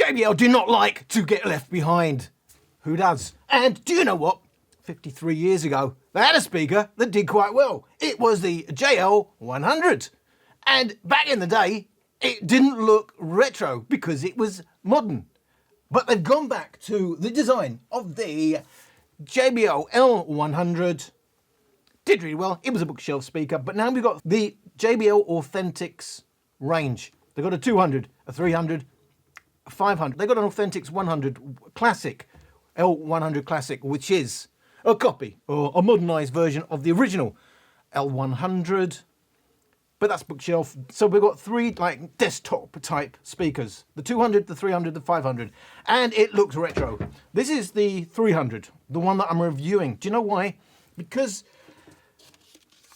JBL do not like to get left behind. Who does? And do you know what? 53 years ago, they had a speaker that did quite well. It was the JBL 100. And back in the day, it didn't look retro because it was modern. But they've gone back to the design of the JBL L100. Did really well. It was a bookshelf speaker. But now we've got the JBL Authentics range. They've got a 200, a 300, a 500. They've got an Authentics 100 Classic, L100 Classic, which is a copy or a modernised version of the original L100. But that's bookshelf. So we've got three like desktop type speakers. The 200, the 300, the 500. And it looks retro. This is the 300, the one that I'm reviewing. Do you know why? Because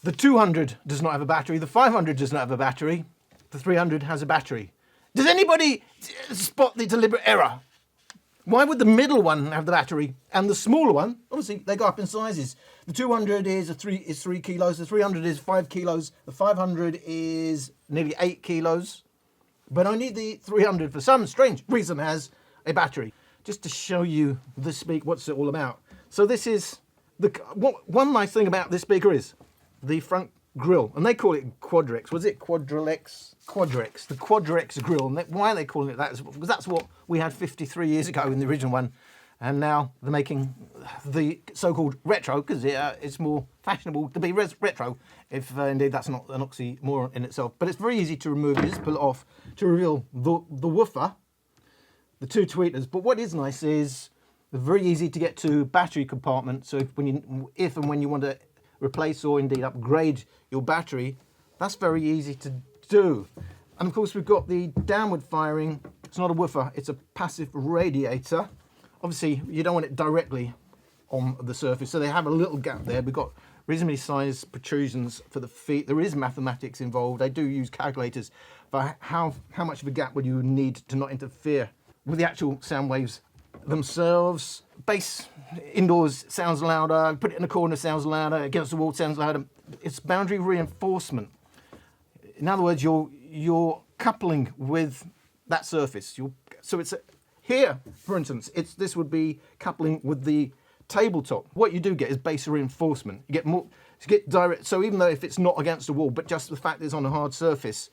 the 200 does not have a battery. The 500 does not have a battery. The 300 has a battery. Does anybody spot the deliberate error? Why would the middle one have the battery and the smaller one, obviously they go up in sizes. The 200 is 3 kilos, the 300 is 5 kilos, the 500 is nearly 8 kilos, but only the 300 for some strange reason has a battery. Just to show you the speaker, what's it all about. So this is, one nice thing about this speaker is the front grille, and they call it Quadrex. Was it Quadrex? Quadrex, the Quadrex grille. And why are they calling it that is because that's what we had 53 years ago in the original one, and now they're making the so-called retro because it's more fashionable to be retro, if indeed that's not an oxymoron in itself. But it's very easy to remove. You just pull it off to reveal the woofer, the two tweeters. But what is nice is they're very easy to get to battery compartment. So if and when you want to replace or indeed upgrade your battery, that's very easy to do. And of course we've got the downward firing. It's not a woofer, it's a passive radiator. Obviously you don't want it directly on the surface, so they have a little gap there. We've got reasonably sized protrusions for the feet. There is mathematics involved. They do use calculators for how much of a gap would you need to not interfere with the actual sound waves themselves. Bass indoors sounds louder, put it in a corner sounds louder, against the wall sounds louder. It's boundary reinforcement. In other words, you're coupling with that surface. So it's here, for instance, this would be coupling with the tabletop. What you do get is bass reinforcement. You get direct. So even though if it's not against the wall, but just the fact that it's on a hard surface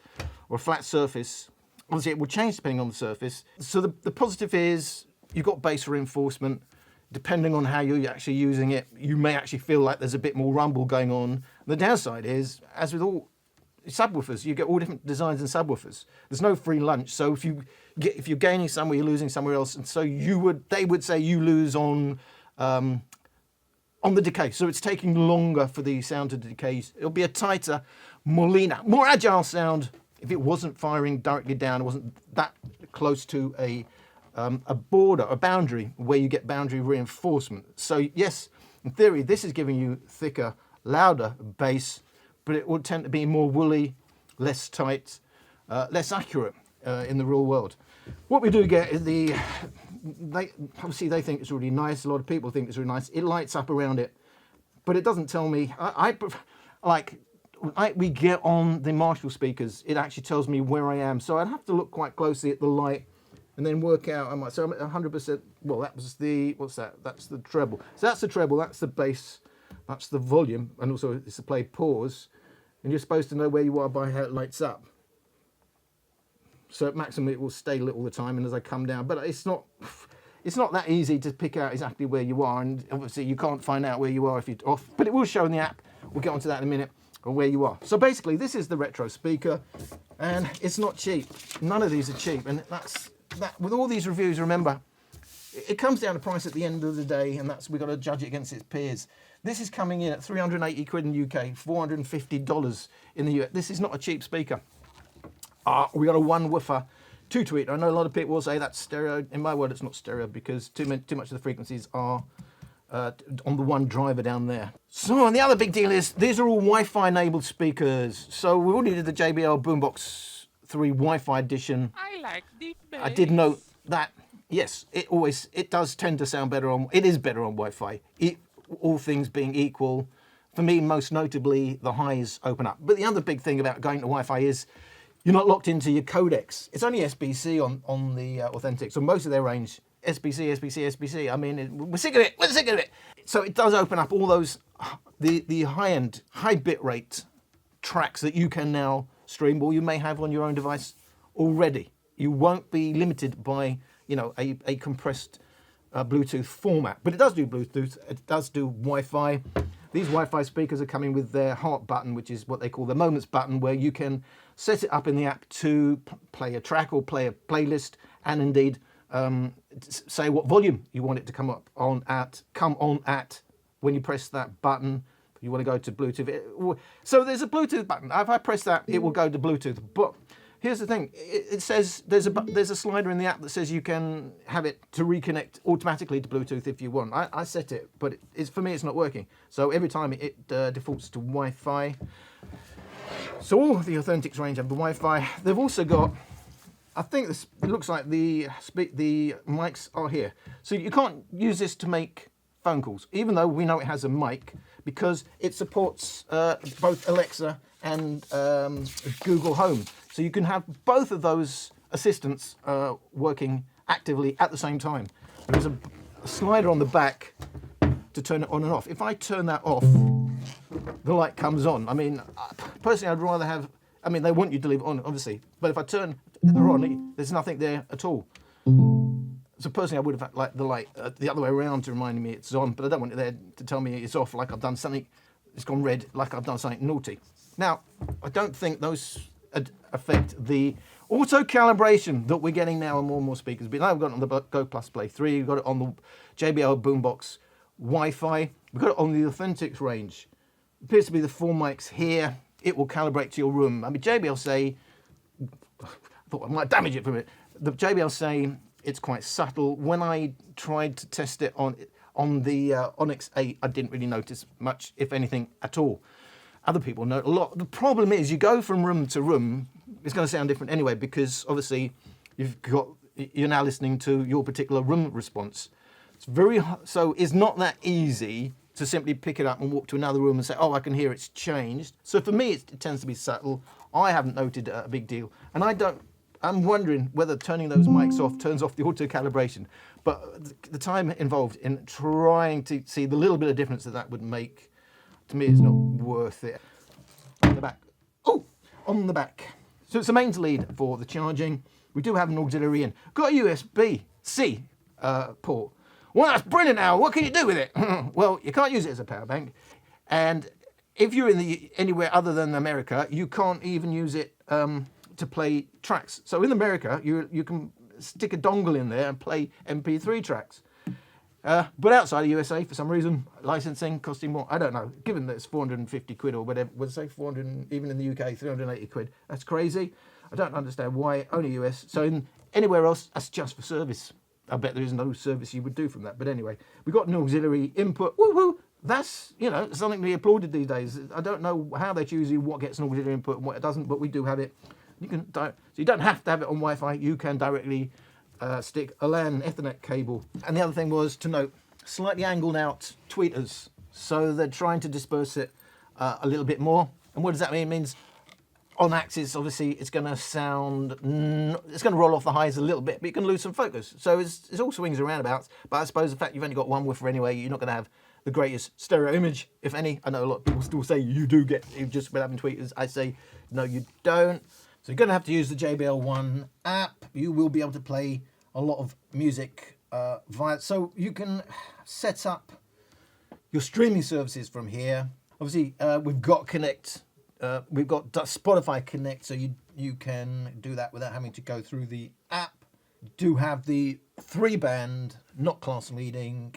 or a flat surface, obviously it will change depending on the surface. So the positive is you've got bass reinforcement. Depending on how you're actually using it, you may actually feel like there's a bit more rumble going on. The downside is, as with all subwoofers, you get all different designs in subwoofers. There's no free lunch, so if you're gaining somewhere, you're losing somewhere else, and so they would say you lose on the decay. So it's taking longer for the sound to decay. It'll be a tighter, more leaner, more agile sound if it wasn't firing directly down. It wasn't that close to a border, a boundary, where you get boundary reinforcement. So yes, in theory, this is giving you thicker, louder bass, but it would tend to be more woolly, less tight, less accurate in the real world. What we do get is they think it's really nice. A lot of people think it's really nice. It lights up around it, but it doesn't tell me. We get on the Marshall speakers, it actually tells me where I am. So I'd have to look quite closely at the light and then work out. So I'm at 100%. Well, that was the, what's that? That's the treble. So that's the treble, that's the bass, that's the volume, and also it's the play pause. And you're supposed to know where you are by how it lights up. So at maximum it will stay lit all the time, and as I come down, but it's not that easy to pick out exactly where you are, and obviously you can't find out where you are if you're off, but it will show in the app. We'll get onto that in a minute, or where you are. So basically this is the retro speaker, and it's not cheap. None of these are cheap, and that's that. With all these reviews, remember, it comes down to price at the end of the day, and we've got to judge it against its peers. This is coming in at 380 quid in UK, $450 in the US. This is not a cheap speaker. We got a one woofer, two tweet. I know a lot of people will say that's stereo. In my world, it's not stereo because too much of the frequencies are on the one driver down there. So, and the other big deal is these are all Wi-Fi enabled speakers. So we already did the JBL Boombox 3 Wi-Fi edition. I like deep bass. I did note that, yes, it does tend to sound better on, it is better on Wi-Fi. All things being equal, for me, most notably, the highs open up. But the other big thing about going to Wi-Fi is You're not locked into your codecs. It's only SBC on the Authentics, so most of their range, SBC, SBC, SBC. I mean, we're sick of it, we're sick of it. So it does open up all those, the high-end, high bitrate tracks that you can now stream, or you may have on your own device already. You won't be limited by, you know, a compressed Bluetooth format, but it does do Bluetooth, it does do Wi-Fi. These Wi-Fi speakers are coming with their heart button, which is what they call the Momments button, where you can set it up in the app to play a track or play a playlist, and indeed say what volume you want it to come on at when you press that button. You want to go to Bluetooth. So there's a Bluetooth button. If I press that, it will go to Bluetooth. But here's the thing: it says there's a slider in the app that says you can have it to reconnect automatically to Bluetooth if you want. I set it, but for me it's not working. So every time it defaults to Wi-Fi. So all the Authentics range have the Wi-Fi. They've also got, I think it looks like the mics are here. So you can't use this to make phone calls, even though we know it has a mic, because it supports both Alexa and Google Home. So you can have both of those assistants working actively at the same time. There's a slider on the back to turn it on and off. If I turn that off, the light comes on. I mean, personally, I'd rather have, I mean, they want you to leave it on, obviously, but if I turn it on, there's nothing there at all. So personally, I would have liked the light the other way around to remind me it's on, but I don't want it there to tell me it's off, like I've done something, it's gone red, like I've done something naughty. Now, I don't think those affect the auto calibration that we're getting now on more and more speakers. But now we've got it on the Go Plus Play 3, we've got it on the JBL Boombox Wi-Fi, we've got it on the Authentics range. It appears to be the 4 mics here. It will calibrate to your room. I mean, JBL say, I thought I might damage it for a minute. The JBL say it's quite subtle. When I tried to test it on the Onyx 8, I didn't really notice much, if anything, at all. Other people note a lot. The problem is you go from room to room, it's going to sound different anyway, because obviously you're now listening to your particular room response. So it's not that easy to simply pick it up and walk to another room and say, oh, I can hear it's changed. So for me, it tends to be subtle. I haven't noted a big deal. And I'm wondering whether turning those mics off turns off the auto calibration. But the time involved in trying to see the little bit of difference that would make, to me, is not worth it. On the back. Oh, on the back. So it's a mains lead for the charging. We do have an auxiliary in. Got a USB-C port. Well, that's brilliant now. What can you do with it? Well, you can't use it as a power bank. And if you're in anywhere other than America, you can't even use it to play tracks. So in America, you can stick a dongle in there and play MP3 tracks. But outside of USA, for some reason, licensing costing more. I don't know. Given that it's 450 quid or whatever, would say 400, even in the UK, 380 quid. That's crazy. I don't understand why only US. So in anywhere else, that's just for service. I bet there is no service you would do from that. But anyway, we've got an auxiliary input. Woo-hoo! That's, you know, something to be applauded these days. I don't know how they choose what gets an auxiliary input and what it doesn't, but we do have it. So you don't have to have it on Wi-Fi. You can directly stick a LAN Ethernet cable. And the other thing was to note, slightly angled out tweeters. So they're trying to disperse it a little bit more. And what does that mean? It means on axis, obviously, it's going to sound, it's going to roll off the highs a little bit, but you can lose some focus. So it's all swings and roundabouts. But I suppose the fact you've only got one woofer anyway, you're not going to have the greatest stereo image, if any. I know a lot of people still say you do get, just with having tweeters. I say, no, you don't. So you're going to have to use the JBL One app. You will be able to play a lot of music via, so you can set up your streaming services from here. Obviously, we've got Connect. We've got Spotify Connect, so you can do that without having to go through the app. You do have the 3-band, not class leading.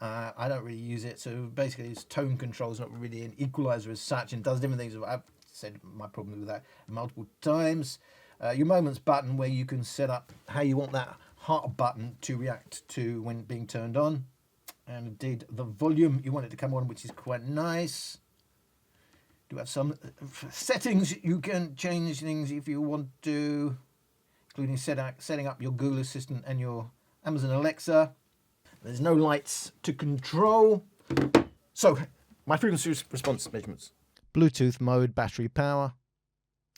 I don't really use it, so basically it's tone control. It's not really an equalizer as such, and does different things. I've said my problem with that multiple times. Your Momments button, where you can set up how you want that heart button to react to when being turned on. And indeed, the volume you want it to come on, which is quite nice. You have some settings. You can change things if you want to, including setting up your Google Assistant and your Amazon Alexa. There's no lights to control. So, my frequency response measurements. Bluetooth mode, battery power.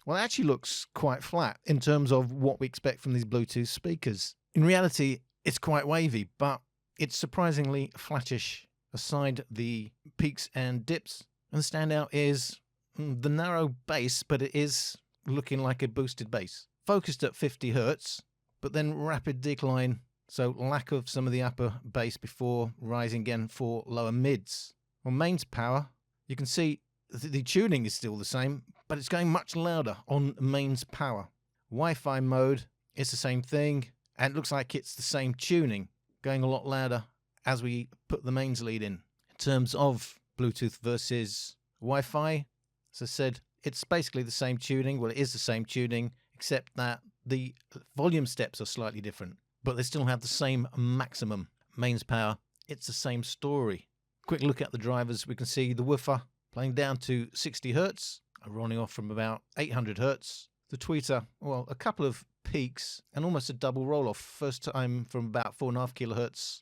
Well, it actually looks quite flat in terms of what we expect from these Bluetooth speakers. In reality, it's quite wavy, but it's surprisingly flattish aside the peaks and dips. And the standout is the narrow bass, but it is looking like a boosted bass. Focused at 50 Hz, but then rapid decline, so lack of some of the upper bass before rising again for lower mids. On mains power, you can see the tuning is still the same, but it's going much louder on mains power. Wi-Fi mode is the same thing, and it looks like it's the same tuning, going a lot louder as we put the mains lead in. In terms of Bluetooth versus Wi-Fi, as I said, it's basically the same tuning. Well, it is the same tuning, except that the volume steps are slightly different, but they still have the same maximum mains power. It's the same story. Quick look at the drivers. We can see the woofer playing down to 60 Hz, running off from about 800 Hz. The tweeter, well, a couple of peaks and almost a double roll-off. First time from about 4.5 kilohertz,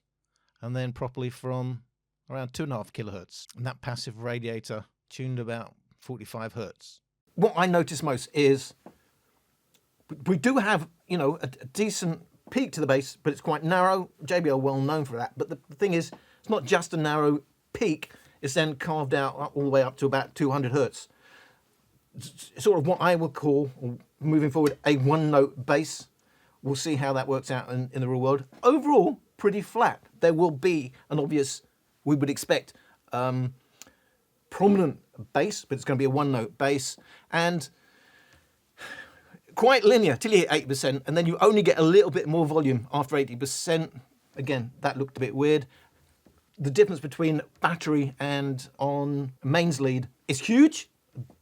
and then properly from around 2.5 kilohertz. And that passive radiator tuned about 45 Hz. What I notice most is we do have, you know, a decent peak to the bass, but it's quite narrow. JBL well known for that. But the thing is, it's not just a narrow peak. It's then carved out all the way up to about 200 Hz. It's sort of what I would call, moving forward, a one-note bass. We'll see how that works out in the real world. Overall, pretty flat. There will be an obvious, we would expect, prominent bass, but it's going to be a one-note bass, and quite linear till you hit 80%, and then you only get a little bit more volume after 80%. Again, that looked a bit weird. The difference between battery and on mains lead is huge.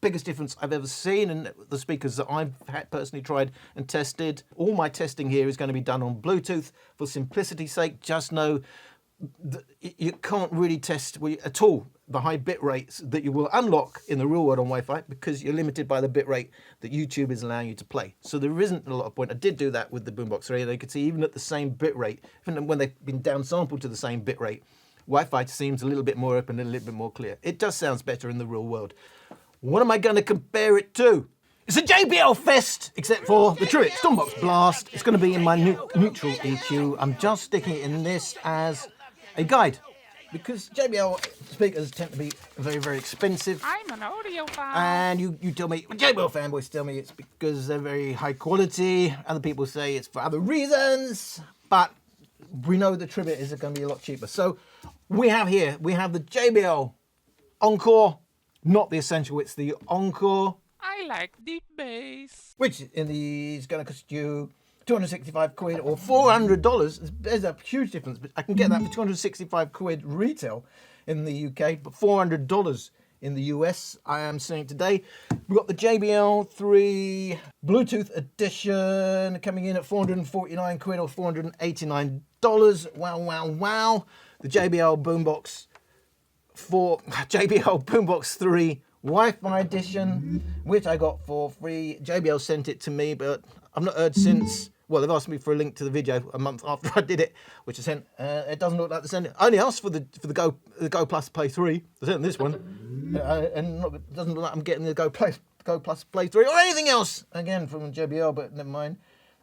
Biggest difference I've ever seen in the speakers that I've personally tried and tested. All my testing here is going to be done on Bluetooth. For simplicity's sake, just know that you can't really test at all the high bit rates that you will unlock in the real world on Wi-Fi, because you're limited by the bit rate that YouTube is allowing you to play. So there isn't a lot of point. I did do that with the Boombox 3, and you could see even at the same bit rate, even when they've been downsampled to the same bit rate, Wi-Fi seems a little bit more open and a little bit more clear. It does sound better in the real world. What am I going to compare it to? It's a JBL Fest, except for the Tribit Stormbox Blast. It's going to be in my neutral EQ. I'm just sticking it in this as a guide, because JBL speakers tend to be very, very expensive. I'm an audiophile. And you tell me, JBL fanboys tell me it's because they're very high quality. Other people say it's for other reasons. But we know the Tribit is going to be a lot cheaper. So we have the JBL Encore. Not the Essential, it's the Encore. I like deep bass. Which is going to cost you 265 quid or $400. There's a huge difference, but I can get that for 265 quid retail in the UK, but $400 in the US, I am seeing today. We've got the JBL 3 Bluetooth edition coming in at 449 quid or $489. Wow, wow, wow. The JBL Boombox JBL Boombox 3 Wi-Fi edition, which I got for free. JBL sent it to me, but I've not heard since. Well, they've asked me for a link to the video a month after I did it, which I sent. It doesn't look like they sent it. I only asked for the Go Plus Play 3. They sent this one, and it doesn't look like I'm getting the Go Plus Play 3 or anything else again from JBL. But never mind.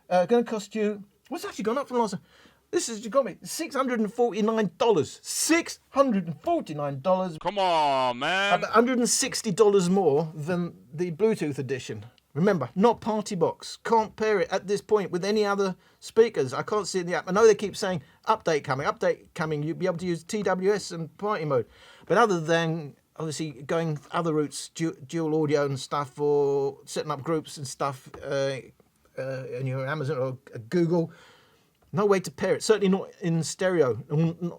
Going to cost you. What's actually gone up from last time? This has got me $649. $649. Come on, man. About $160 more than the Bluetooth edition. Remember, not PartyBox. Can't pair it at this point with any other speakers. I can't see it in the app. I know they keep saying update coming. You'll be able to use TWS and party mode. But other than obviously going other routes, dual audio and stuff, or setting up groups and stuff in your Amazon or Google, no way to pair it. Certainly not in stereo,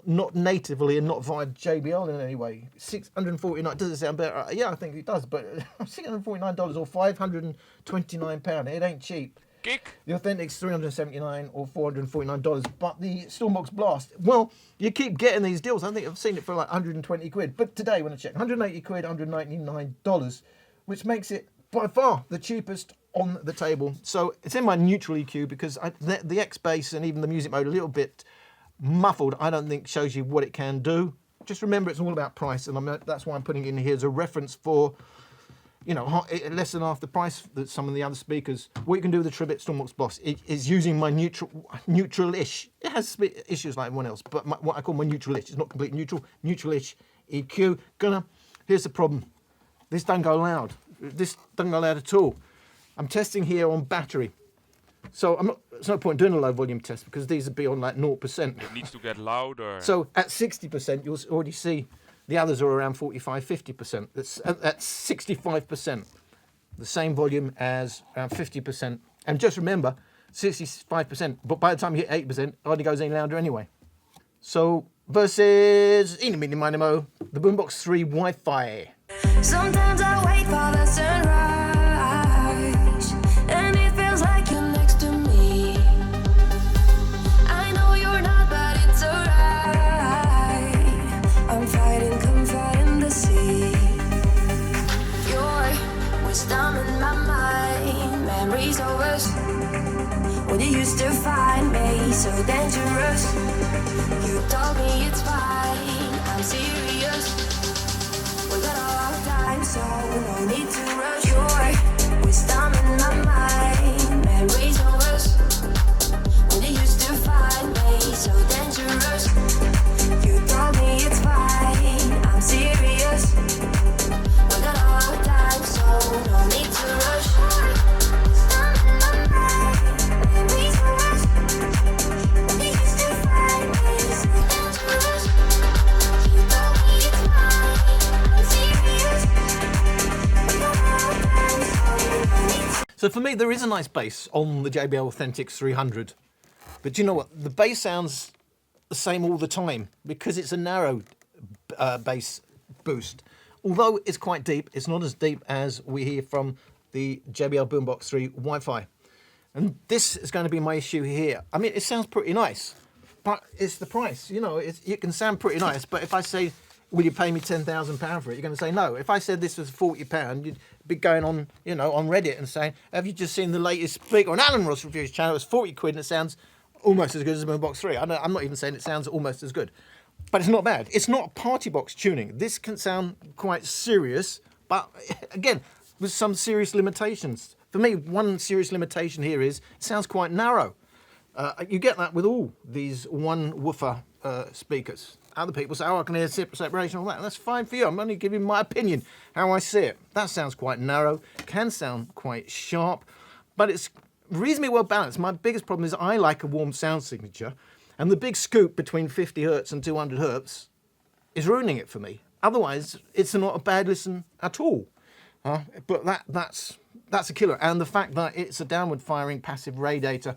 not natively, and not via JBL in any way. $649. Does it sound better? Yeah, I think it does. But $649 or £529. It ain't cheap. Kick. The Authentics $379 or $449. But the Stormbox Blast, well, you keep getting these deals. I think I've seen it for like 120 quid. But today, when I checked, 180 quid, $199, which makes it by far the cheapest on the table. So it's in my neutral EQ because the X bass and even the music mode a little bit muffled, I don't think shows you what it can do. Just remember, it's all about price, and that's why I'm putting it in here as a reference for, you know, less than half the price that some of the other speakers. What you can do with the Tribit Stormbox Blast is using my neutral-ish. It has issues like everyone else, but what I call my neutral-ish. It's not completely neutral, neutral-ish EQ. Here's the problem. This doesn't go loud. This doesn't go loud at all. I'm testing here on battery. So there's no point doing a low volume test because these would be on like 0%. It needs to get louder. So at 60%, you'll already see the others are around 45, 50%. That's 65%. The same volume as around 50%. And just remember, 65%, but by the time you hit 8%, it hardly goes any louder anyway. So versus, the Boombox 3 Wi-Fi. Sometimes I wait for the sunrise, and it feels like you're next to me. I know you're not, but it's alright. I'm fighting, confiding the sea. Your wisdom in my mind, memories of us when you used to find me so dangerous. You told me it's fine, I'm serious. We got all our time, so no need to rush. Your wisdom in my mind, memories of us when you used to find me so dangerous. You told me it's fine, I'm serious. We got all our time, so no need to rush. Wisdom in my mind, memories of us when you used to find me so dangerous. You told me it's fine. So for me, there is a nice bass on the JBL Authentics 300. But you know what? The bass sounds the same all the time because it's a narrow bass boost. Although it's quite deep, it's not as deep as we hear from the JBL Boombox 3 Wi-Fi. And this is going to be my issue here. I mean, it sounds pretty nice, but it's the price. You know, it can sound pretty nice, but if I say, will you pay me £10,000 for it? You're going to say no. If I said this was £40, you'd be going on, you know, on Reddit and saying, have you just seen the latest speaker on Alan Ross Reviews channel? It's 40 quid and it sounds almost as good as the Boombox 3. I'm not even saying it sounds almost as good, but it's not bad. It's not PartyBox tuning. This can sound quite serious, but again, with some serious limitations. For me, one serious limitation here is it sounds quite narrow. You get that with all these one woofer speakers. Other people say, oh, I can hear separation, all that. That's fine for you. I'm only giving my opinion, how I see it. That sounds quite narrow, can sound quite sharp, but it's reasonably well balanced. My biggest problem is I like a warm sound signature, and the big scoop between 50 hertz and 200 hertz is ruining it for me. Otherwise, it's not a bad listen at all. But that's a killer. And the fact that it's a downward firing passive radiator,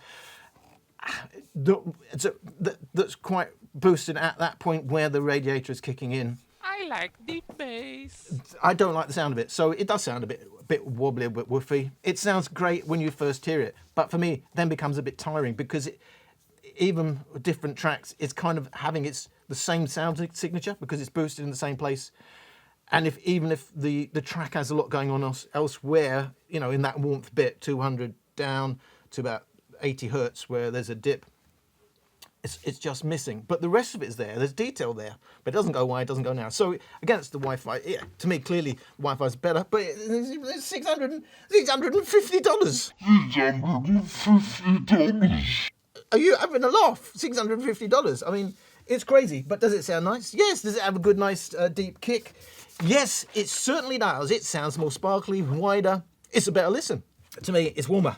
that's quite boosted at that point where the radiator is kicking in. I like deep bass. I don't like the sound of it, so it does sound a bit wobbly, a bit woofy. It sounds great when you first hear it, but for me, then becomes a bit tiring because even different tracks, it's kind of having the same sound signature because it's boosted in the same place. And even if the track has a lot going on elsewhere, you know, in that warmth bit, 200 down to about 80 hertz where there's a dip, it's just missing. But the rest of it's there. There's detail there, but it doesn't go wide, it doesn't go narrow. So against the Wi-Fi, yeah, to me, clearly Wi-Fi is better, but it's $650. $650. Are you having a laugh? $650. I mean, it's crazy, but does it sound nice? Yes. Does it have a good, nice, deep kick? Yes, it certainly does. It sounds more sparkly, wider. It's a better listen. To me, it's warmer.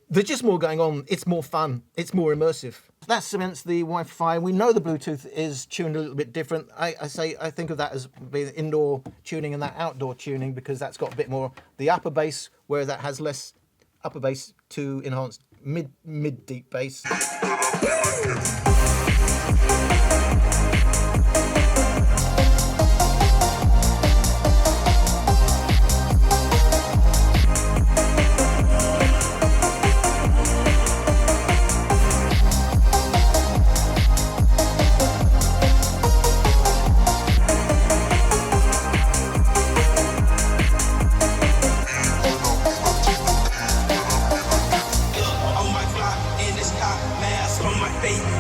There's just more going on. It's more fun. It's more immersive. That cements the Wi-Fi. We know the Bluetooth is tuned a little bit different. I think of that as being indoor tuning and that outdoor tuning because that's got a bit more the upper bass, where that has less upper bass to enhance mid deep bass.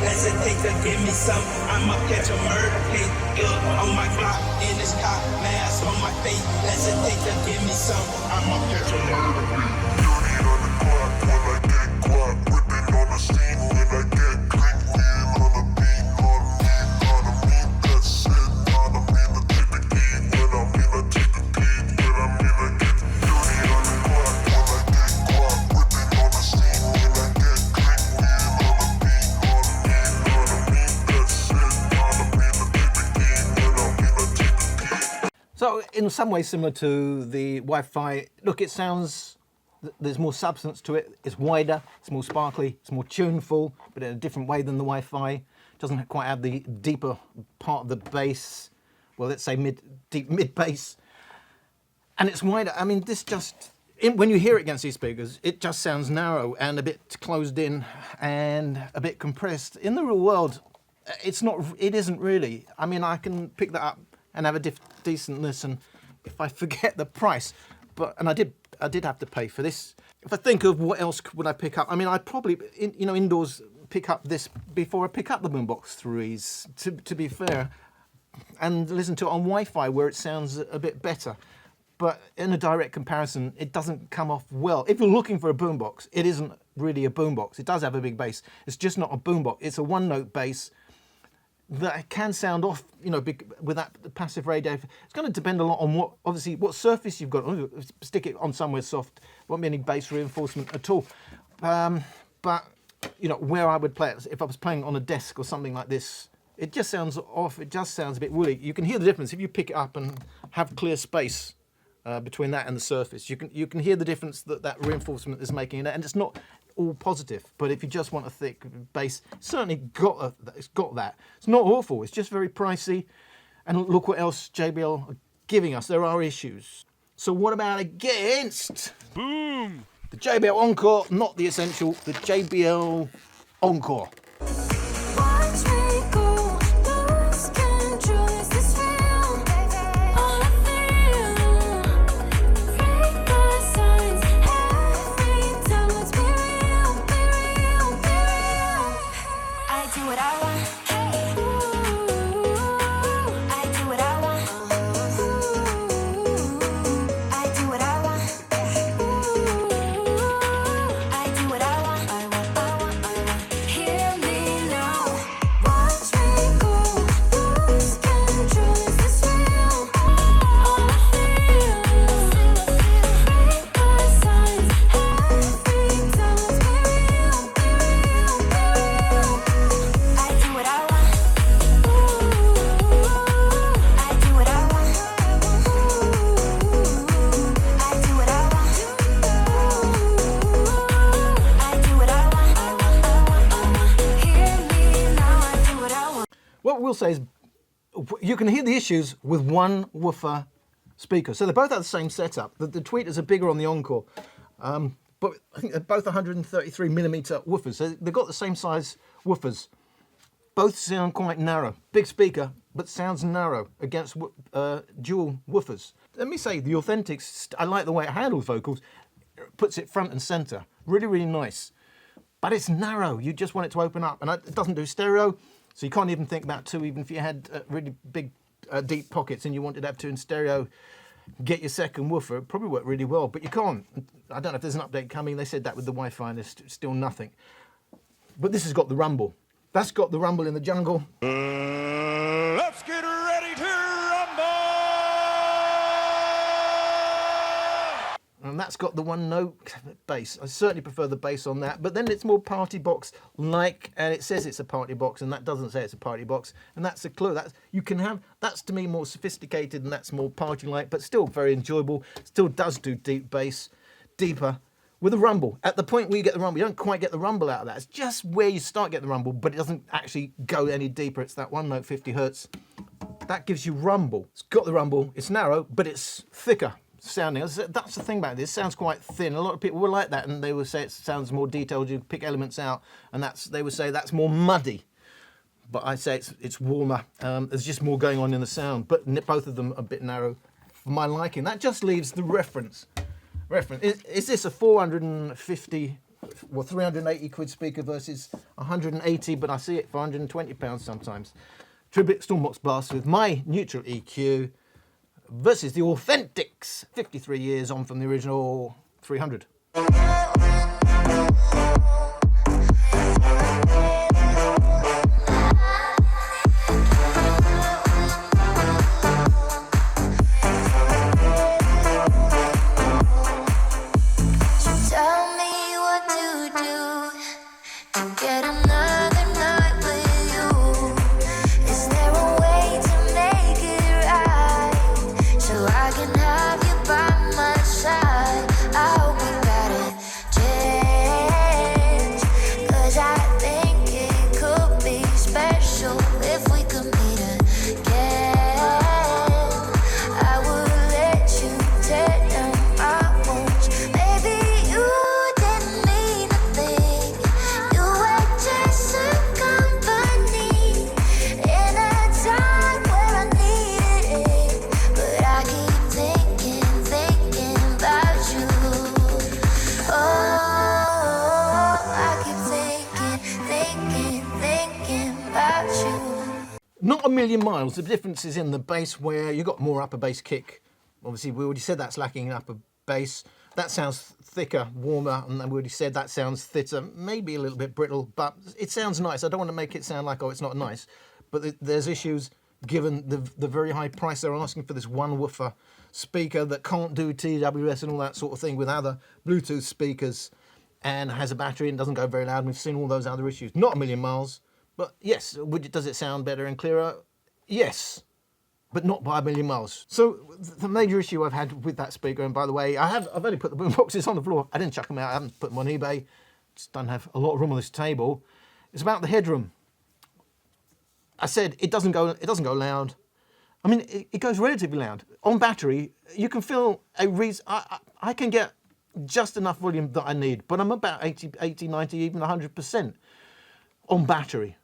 Let's take to give me some. I'ma catch a murder case. On my block, in this car, mask on my face. Let's take to give me some. I'ma catch a murder case. Dirty on the clock when I get guap. Whipping on the scene when I get click. Wheel on the beat, on me, that's it. On me, to take the key. When I'm in, I take the key. When I'm in, I get dirty on the clock when I get guap. Whipping on the scene when I get click. Wheel on the beat, on me, that's it. On me, to take the key. When I'm in, I take the key. So in some ways similar to the Wi-Fi, look, it sounds, there's more substance to it, it's wider, it's more sparkly, it's more tuneful, but in a different way than the Wi-Fi. It doesn't quite have the deeper part of the bass, well, let's say deep mid bass. And it's wider. I mean, this just, when you hear it against these speakers, it just sounds narrow and a bit closed in and a bit compressed. In the real world, it isn't really. I mean, I can pick that up and have a decent listen if I forget the price. And I did have to pay for this. If I think of what else would I pick up, I mean, I'd probably, indoors pick up this before I pick up the Boombox 3s, to be fair, and listen to it on Wi-Fi where it sounds a bit better. But in a direct comparison, it doesn't come off well. If you're looking for a boombox, it isn't really a boombox. It does have a big bass. It's just not a boombox. It's a one-note bass that can sound off, with that passive radio. It's going to depend a lot on what surface you've got. Stick it on somewhere soft. Won't be any bass reinforcement at all. But where I would play it, if I was playing on a desk or something like this, it just sounds off. It just sounds a bit woolly. You can hear the difference if you pick it up and have clear space between that and the surface. You can hear the difference that reinforcement is making in it, and it's not all positive. But if you just want a thick bass, it's certainly got that. It's not awful. It's just very pricey. And look what else JBL are giving us. There are issues. So what about against? Boom! The JBL Encore, not the Essential. The JBL Encore. Watch me go, lose control. Is this real? All I feel, break the signs. Every time, let's be real, be real, be real. I do what I want. I do what I want. I do what I want. I do what I want. I want. Hear me now. Watch me go, lose control. Is this real? All I feel, break the signs. Every time, let's be real, be real, be real. I do what I want. I do what I want. I do what I want. I do what I want. Hear me now. I do what I want. What we'll say is you can hear the issues with one woofer speaker. So they both have the same setup. The tweeters are bigger on the Encore, but I think they're both 133mm woofers. So they've got the same size woofers. Both sound quite narrow. Big speaker, but sounds narrow against dual woofers. Let me say, the Authentics, I like the way it handles vocals. It puts it front and center. Really, really nice. But it's narrow. You just want it to open up. And it doesn't do stereo, so you can't even think about two, even if you had really big, deep pockets and you wanted to have two in stereo. Get your second woofer, it probably work really well, but you can't. I don't know if there's an update coming. They said that with the Wi-Fi and there's still nothing. But this has got the rumble. That's got the rumble in the jungle. Let's get ready to rumble! And that's got the one note bass. I certainly prefer the bass on that, but then it's more PartyBox-like, and it says it's a PartyBox, and that doesn't say it's a PartyBox, and that's a clue. That's to me more sophisticated, and that's more party-like, but still very enjoyable. Still does do deep bass, deeper, with a rumble. At the point where you get the rumble, you don't quite get the rumble out of that. It's just where you start getting the rumble, but it doesn't actually go any deeper. It's that one note, 50 hertz. That gives you rumble. It's got the rumble, it's narrow, but it's thicker sounding. That's the thing about this. It sounds quite thin. A lot of people will like that, and they will say it sounds more detailed. You pick elements out, and they would say that's more muddy. But I say it's warmer. There's just more going on in the sound. But both of them are a bit narrow for my liking. That just leaves the reference. Is this a 450 well, 380 quid speaker versus 180, but I see it for 120 pounds sometimes. Tribit Stormbox Blast with my neutral EQ versus the Authentics, 53 years on from the original 300. Not a million miles. The difference is in the bass where you got more upper bass kick. Obviously, we already said that's lacking in upper bass. That sounds thicker, warmer, and then we already said that sounds thitter, maybe a little bit brittle, but it sounds nice. I don't want to make it sound like, oh, it's not nice. But there's issues given the very high price they're asking for this one woofer speaker that can't do TWS and all that sort of thing with other Bluetooth speakers and has a battery and doesn't go very loud. We've seen all those other issues. Not a million miles. But yes, does it sound better and clearer? Yes, but not by a million miles. So the major issue I've had with that speaker, and by the way, I've only put the boom boxes on the floor. I didn't chuck them out. I haven't put them on eBay. Just don't have a lot of room on this table. It's about the headroom. I said it doesn't go loud. I mean, it goes relatively loud. On battery, you can feel a reason. I can get just enough volume that I need, but I'm about 80, 90, even 100% on battery.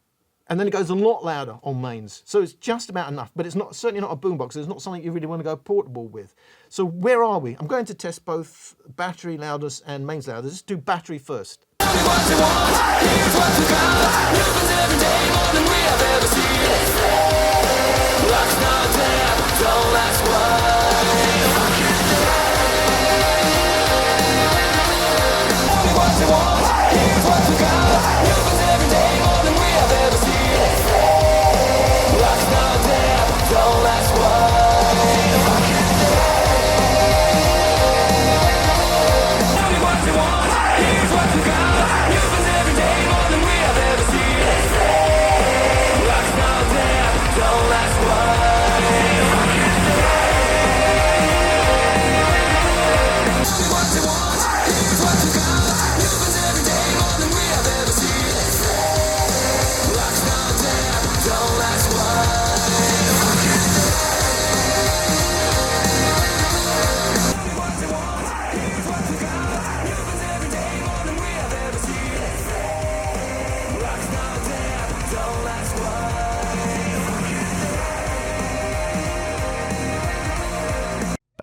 And then it goes a lot louder on mains. So it's just about enough, but it's not certainly not a boombox. It's not something you really want to go portable with. So where are we? I'm going to test both battery loudness and mains loudness. Let's do battery first.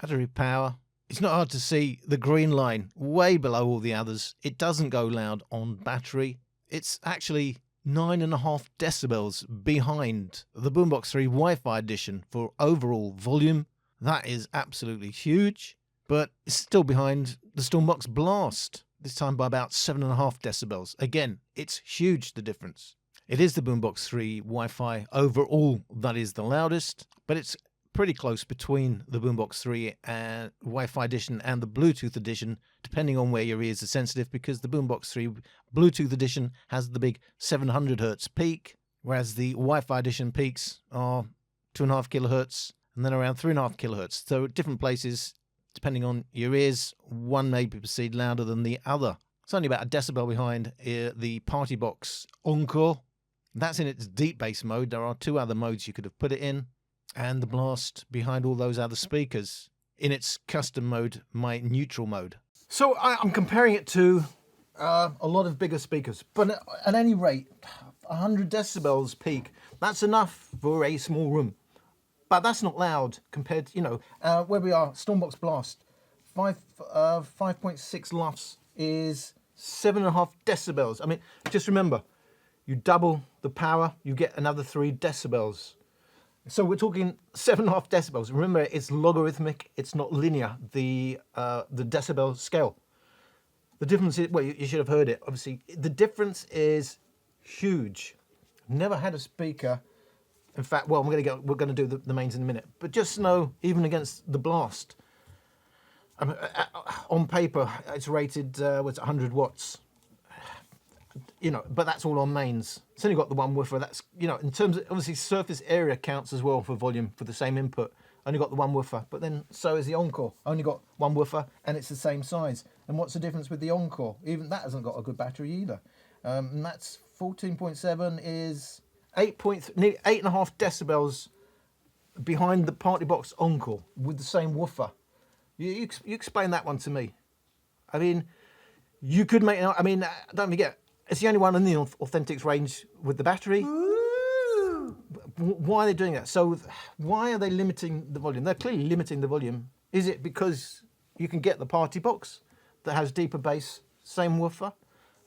Battery power. It's not hard to see the green line way below all the others. It doesn't go loud on battery. It's actually 9.5 decibels behind the Boombox 3 Wi-Fi edition for overall volume. That is absolutely huge, but it's still behind the Stormbox Blast, this time by about 7.5 decibels. Again, it's huge, the difference. It is the Boombox 3 Wi-Fi overall that is the loudest, but it's pretty close between the Boombox 3 and Wi-Fi edition and the Bluetooth edition, depending on where your ears are sensitive, because the Boombox 3 Bluetooth edition has the big 700 hertz peak, whereas the Wi-Fi edition peaks are 2.5 kilohertz and then around 3.5 kilohertz. So at different places, depending on your ears, one may be perceived louder than the other. It's only about a decibel behind the PartyBox Encore. That's in its deep bass mode. There are two other modes you could have put it in. And the Blast behind all those other speakers in its custom mode, my neutral mode. So I'm comparing it to a lot of bigger speakers, but at any rate, 100 decibels peak, that's enough for a small room. But that's not loud compared to, where we are, Stormbox Blast, 5.6 LUFS is 7.5 decibels. I mean, just remember, you double the power, you get another 3 decibels. So we're talking 7.5 decibels. Remember, it's logarithmic, it's not linear, the decibel scale. The difference is, well, you should have heard it, obviously. The difference is huge. Never had a speaker. In fact, well, we're going to do the mains in a minute. But just know, even against the Blast, on paper, it's rated, what's it, 100 watts. You know, but that's all on mains. It's only got the one woofer. That's, you know, in terms of, obviously, surface area counts as well for volume for the same input. Only got the one woofer, but then so is the Encore. Only got one woofer, and it's the same size. And what's the difference with the Encore? Even that hasn't got a good battery either. And that's 14.7 is 8.5 decibels behind the PartyBox Encore with the same woofer. You explain that one to me. I mean, you could make, I mean, don't forget, it's the only one in the Authentics range with the battery. Ooh. Why are they doing that? So why are they limiting the volume? They're clearly limiting the volume. Is it because you can get the PartyBox that has deeper bass, same woofer?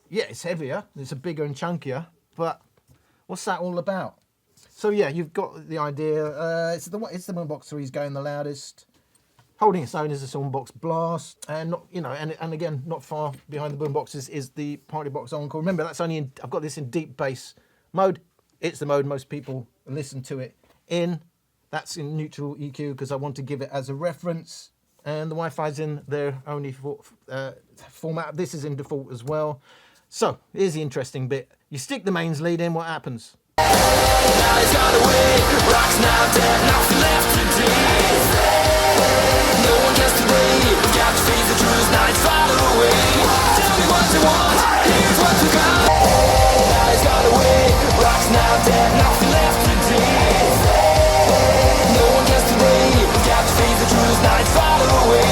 Yeah, it's heavier, it's a bigger and chunkier, but what's that all about? So yeah, you've got the idea. It's the Boombox 3 is going the loudest. Holding its own is the Stormbox Blast, and not, you know, and again, not far behind the Boomboxes is the PartyBox Encore. Remember, that's only in, I've got this in deep bass mode. It's the mode most people listen to it in. That's in neutral EQ because I want to give it as a reference. And the Wi-Fi's in their only format. This is in default as well. So here's the interesting bit. You stick the mains lead in, what happens? No one gets to breathe. We got to face the truth, now it's far away. Tell me what you want, here's what you got. Now it's gone away. Rocks now dead, nothing left to do. No one gets to breathe. We got to face the truth, now it's far away.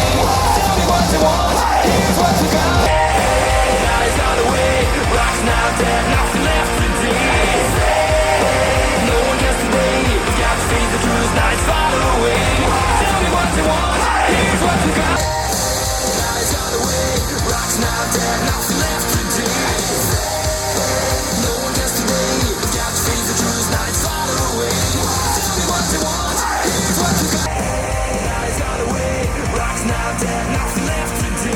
Tell me what you want, here's what you got. Now it's gone away. Rocks now dead, nothing left to do. No one gets to breathe. We got to face the truth, now it's far away. Tell me what you want, here's what you got. Now it's gone away, rocks now dead, nothing left to do. No one gets to breathe, we got to face the truth, now it's far away. Tell me what you want, here's what you got. Now it's gone away, rocks now dead, nothing left to do.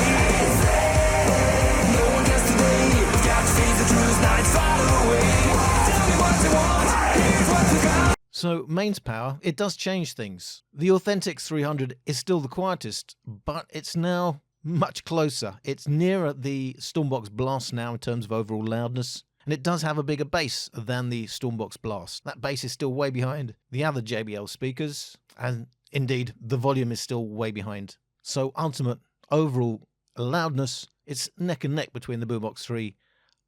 No one gets to breathe, we got to face the truth, now it's far away. Tell me what you want, here's what you got. So mains power, it does change things. The Authentics 300 is still the quietest, but it's now much closer. It's nearer the Stormbox Blast now in terms of overall loudness, and it does have a bigger bass than the Stormbox Blast. That bass is still way behind the other JBL speakers, and indeed the volume is still way behind. So ultimate overall loudness, it's neck and neck between the Boombox 3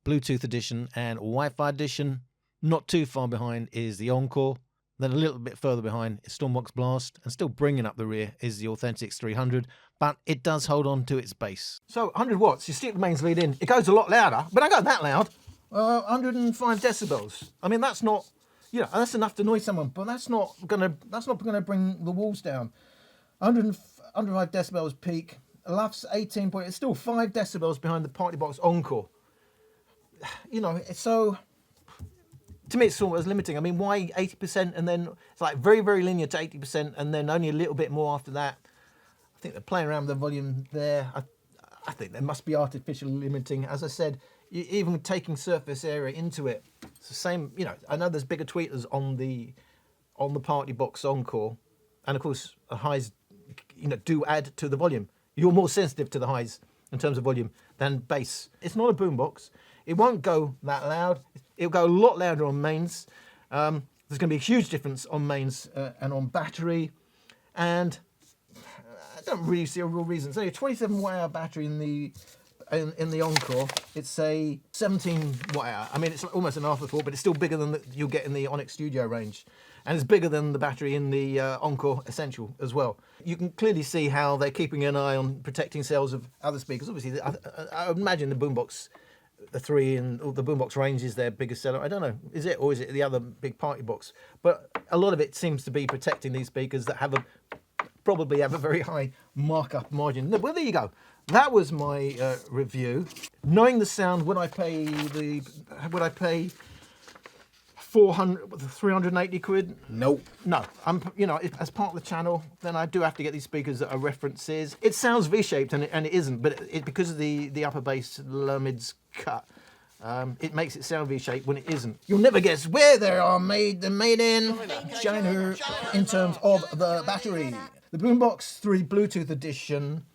Bluetooth edition and Wi-Fi edition. Not too far behind is the Encore. Then a little bit further behind is Stormbox Blast, and still bringing up the rear is the Authentics 300, but it does hold on to its bass. So 100 watts, you stick the mains lead in, it goes a lot louder, but I go that loud, 105 decibels. I mean, that's not, you know, that's enough to annoy someone, but that's not gonna bring the walls down. 105 decibels peak, LUF's 18 point, it's still 5 decibels behind the PartyBox Encore. You know, so to me, it's sort of limiting. I mean, why 80%? And then it's like very, very linear to 80%, and then only a little bit more after that. I think they're playing around with the volume there. I think there must be artificial limiting. As I said, even taking surface area into it, it's the same. You know, I know there's bigger tweeters on the PartyBox Encore, and of course, the highs, you know, do add to the volume. You're more sensitive to the highs in terms of volume than bass. It's not a boombox. It won't go that loud. It'll go a lot louder on mains. There's going to be a huge difference on mains and on battery. And I don't really see a real reason. So a 27 watt hour battery in the Encore. It's a 17 watt hour. I mean, it's almost an afterthought, but it's still bigger than you'll get in the Onyx Studio range. And it's bigger than the battery in the Encore Essential as well. You can clearly see how they're keeping an eye on protecting sales of other speakers. Obviously, I imagine the Boombox 3 and all the Boombox range is their biggest seller. I don't know, is it, or is it the other big PartyBox? But a lot of it seems to be protecting these speakers that probably have a very high markup margin. Well, there you go. that was my review. Knowing the sound, would I pay 380 quid? Nope. No, you know, as part of the channel, then I do have to get these speakers that are references. It sounds V-shaped and it isn't, but because of the upper bass, lower mid's cut, it makes it sound V-shaped when it isn't. You'll never guess where they are made. They're made in China in terms of the battery. The Boombox 3 Bluetooth edition,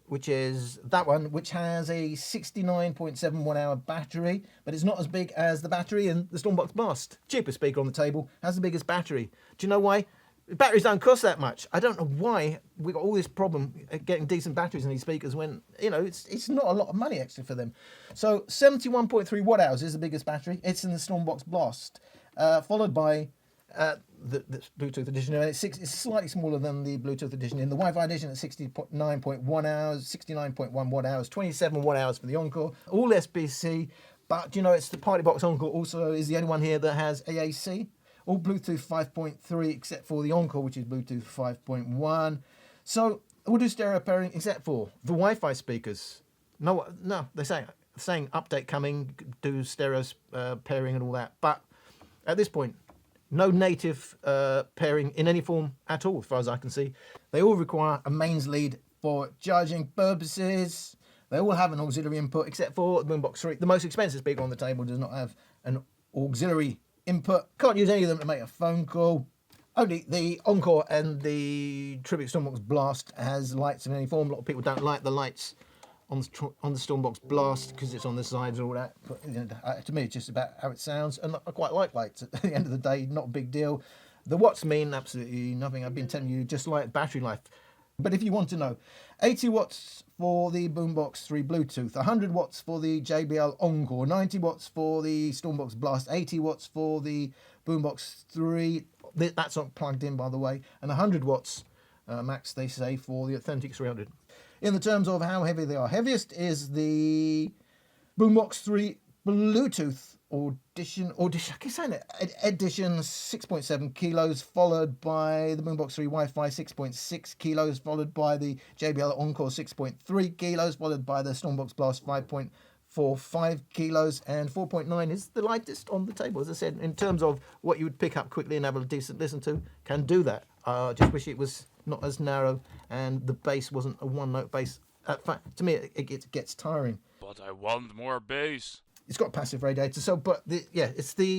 which is that one, which has a 69.7 watt-hour battery, but it's not as big as the battery in the Stormbox Blast. Cheapest speaker on the table, has the biggest battery. Do you know why? Batteries don't cost that much. I don't know why we got all this problem getting decent batteries in these speakers when, you know, it's not a lot of money actually for them. So 71.3 watt hours is the biggest battery. It's in the Stormbox Blast, followed by the Bluetooth edition. It's slightly smaller than the Bluetooth edition. In the Wi-Fi edition, it's 69.1 hours, 69.1 watt hours, 27 watt hours for the Encore. All SBC, but you know, it's the PartyBox Encore also is the only one here that has AAC. All Bluetooth 5.3 except for the Encore, which is Bluetooth 5.1. So we'll do stereo pairing except for the Wi-Fi speakers. No, they're saying update coming, do stereo pairing and all that. But at this point, no native pairing in any form at all, as far as I can see. They all require a mains lead for charging purposes. They all have an auxiliary input, except for the Boombox 3. The most expensive speaker on the table does not have an auxiliary input. Can't use any of them to make a phone call. Only the Encore and the Tribit Stormbox Blast has lights of any form. A lot of people don't like the lights on the Stormbox Blast because it's on the sides and all that. But, you know, to me, it's just about how it sounds, and I quite like lights. At the end of the day, not a big deal. The watts mean absolutely nothing. I've been telling you, just like battery life. But if you want to know, 80 watts for the Boombox 3 Bluetooth, 100 watts for the JBL Encore, 90 watts for the Stormbox Blast, 80 watts for the Boombox 3, that's not plugged in by the way, and 100 watts max they say for the Authentics 300. In the terms of how heavy they are, heaviest is the Boombox 3 Bluetooth Edition, I keep saying it, Edition 6.7 kilos, followed by the Boombox 3 Wi-Fi 6.6 kilos, followed by the JBL Encore 6.3 kilos, followed by the Stormbox Blast 5.45 kilos, and 4.9 is the lightest on the table. As I said, in terms of what you would pick up quickly and have a decent listen to, can do that. Just wish it was not as narrow and the bass wasn't a one-note bass. To me, it gets tiring. But I want more bass. It's got a passive radiator, so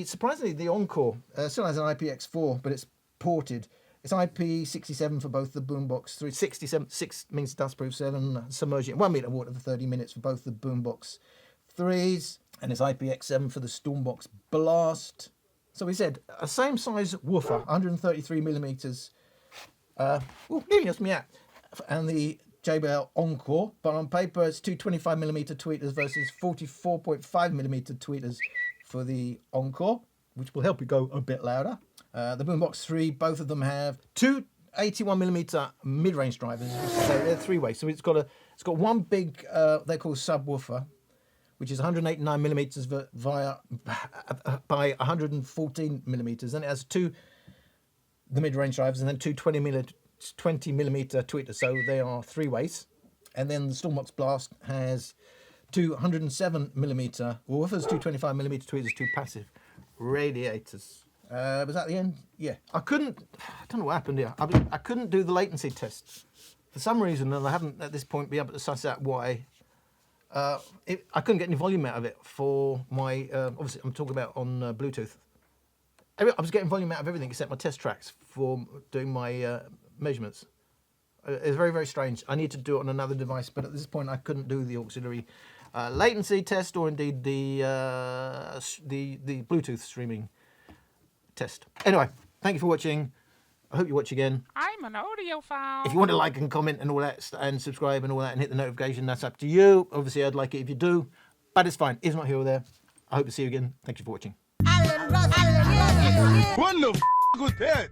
surprisingly the Encore still has an IPX4, but it's ported. It's IP67 for both the Boombox 3. 6 means dustproof, 7 submerging 1 meter water for 30 minutes for both the Boombox 3s, and it's IPX7 for the Stormbox Blast. So we said a same size woofer, 133 millimeters. Nearly just me out. And the JBL Encore, but on paper it's 225mm tweeters versus 44.5mm tweeters for the Encore, which will help you go a bit louder. The Boombox 3, both of them have two 81mm mid-range drivers, so they're three-way. So it's got one big they call subwoofer, which is 189mm by 114mm, and it has the mid-range drivers, and then two 20mm tweeters, so they are three ways. And then the Stormbox Blast has two 107mm woofers, two 25mm tweeters, two passive radiators. Was that the end? Yeah. I don't know what happened here. I couldn't do the latency test for some reason, and I haven't at this point been able to suss out why. I couldn't get any volume out of it for my, obviously I'm talking about on Bluetooth. I was getting volume out of everything except my test tracks for doing my measurements. It's very, very strange. I need to do it on another device, but at this point I couldn't do the auxiliary latency test or indeed the Bluetooth streaming test. Anyway, thank you for watching. I hope you watch again. I'm an audiophile. If you want to like and comment and all that, and subscribe and all that, and hit the notification, that's up to you. Obviously, I'd like it if you do, but it's fine. It's not here or there. I hope to see you again. Thank you for watching. What the was that?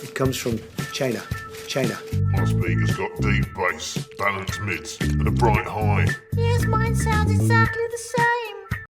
It comes from China. My speaker's got deep bass, balanced mids, and a bright high. Yes, mine sounds exactly the same.